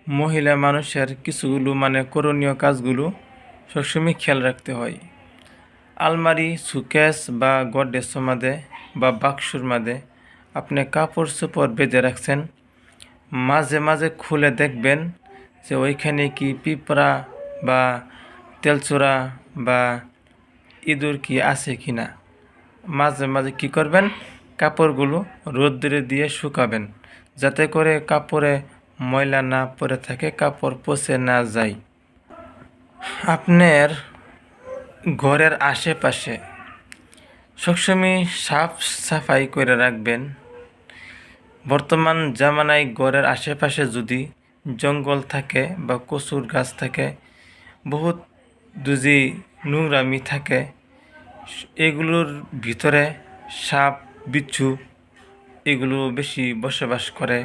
মহিলা মানুষের কিছুগুলো করণীয় কাজগুলো সবসময় খেয়াল রাখতে হয়। আলমারি, সুকেস বা গডরেজের মাঝে বা বাক্সর মাঝে আপনি কাপড় চোপড় বেঁধে রাখছেন, মাঝে মাঝে খুলে দেখবেন যে ওইখানে কি পিঁপড়া বা তেলচোরা বা ইঁদুর কি আছে কি না। মাঝে মাঝে কী করবেন, কাপড়গুলো রোদ্দুরে দিয়ে শুকাবেন, যাতে করে কাপড়ে ময়লা না পড়ে থাকে, কাপড় পচে না যায়। আপনার ঘরের আশেপাশে সবসময় সাফ সাফাই করে রাখবেন। বর্তমান জামানায় ঘরের আশেপাশে যদি জঙ্গল থাকে বা কচুর গাছ থাকে, বহুত যদি নোংরামি থাকে, এগুলোর ভিতরে সাপ বিচ্ছু এগুলো বেশি বসবাস করে।